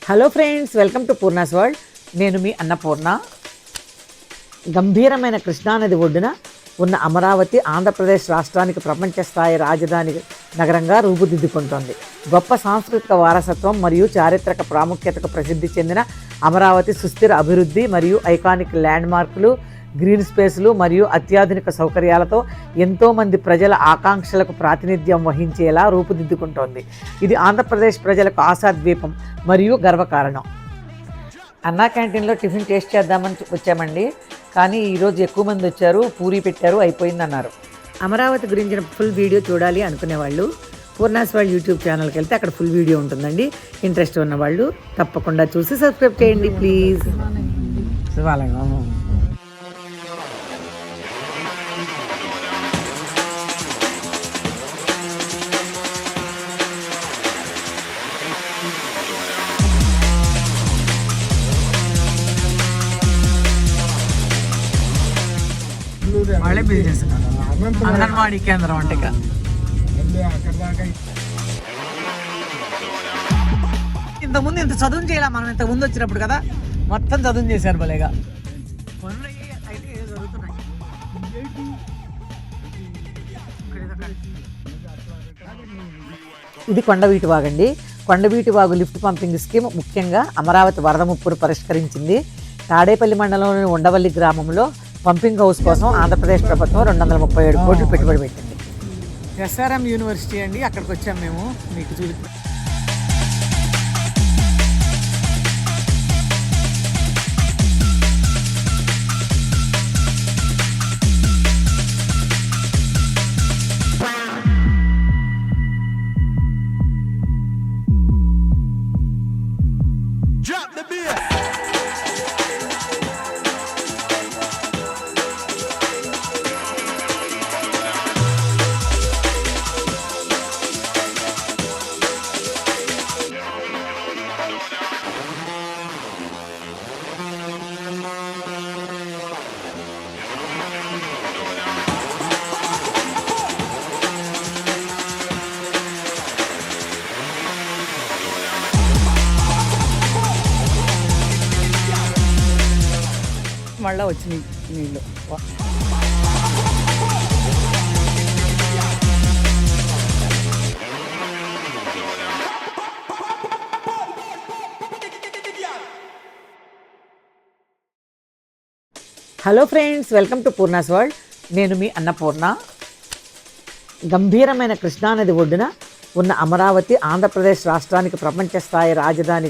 Hello friends, welcome to Poorna's world. నేను మీ అన్నపూర్ణ. గంభీరమైన కృష్ణానది ఒడ్డున ఉన్న అమరావతి ఆంధ్రప్రదేశ్ రాష్ట్రానికి ప్రపంచ స్థాయి రాజధాని నగరంగా రూపుదిద్దుకుంటోంది. గొప్ప సాంస్కృతిక వారసత్వం మరియు చారిత్రక ప్రాముఖ్యతకు ప్రసిద్ధి చెందిన అమరావతి సుస్థిర అభివృద్ధి మరియు ఐకానిక్ ల్యాండ్ మార్కులు, గ్రీన్ స్పేస్లు మరియు అత్యాధునిక సౌకర్యాలతో ఎంతోమంది ప్రజల ఆకాంక్షలకు ప్రాతినిధ్యం వహించేలా రూపుదిద్దుకుంటోంది. ఇది ఆంధ్రప్రదేశ్ ప్రజలకు ఆశాద్వీపం మరియు గర్వకారణం. అన్నా క్యాంటీన్లో టిఫిన్ టేస్ట్ చేద్దామని వచ్చామండి, కానీ ఈరోజు ఎక్కువ మంది వచ్చారు, పూరి పెట్టారు, అయిపోయిందన్నారు. అమరావతి గురించిన ఫుల్ వీడియో చూడాలి అనుకునేవాళ్ళు పూర్ణాస్ వరల్డ్ యూట్యూబ్ ఛానల్కి వెళ్తే అక్కడ ఫుల్ వీడియో ఉంటుందండి. ఇంట్రెస్ట్ ఉన్నవాళ్ళు తప్పకుండా చూసి సబ్స్క్రైబ్ చేయండి ప్లీజ్. వాళ్ళే బిజినెస్ అంగన్వాడీ కేంద్రం అంటే ఇక్కడ ఇంతకుముందు ఇంత చదువు చేయాల మనం ఇంత ముందు వచ్చినప్పుడు కదా, మొత్తం చదువు చేశారు భలేగా. ఇది కొండవీటి వాగండి. Kondaveeti Vagu lift pumping scheme ముఖ్యంగా అమరావతి వరద ముప్పును పరిష్కరించింది. తాడేపల్లి మండలంలోని ఉండవల్లి గ్రామంలో పంపింగ్ హౌస్ కోసం ఆంధ్రప్రదేశ్ ప్రభుత్వం 237 కోట్లు పెట్టుబడి పెట్టింది. ఎస్ఆర్ఎం యూనివర్సిటీ అండి, అక్కడికి వచ్చాం మేము. మీకు చూపి మళ్ళీ వచ్చినాయి నీళ్ళు. Hello friends, welcome to Poorna's world. నేను మీ అన్నపూర్ణ. గంభీరమైన కృష్ణానది ఒడ్డున ఉన్న అమరావతి ఆంధ్రప్రదేశ్ రాష్ట్రానికి ప్రపంచ స్థాయి రాజధాని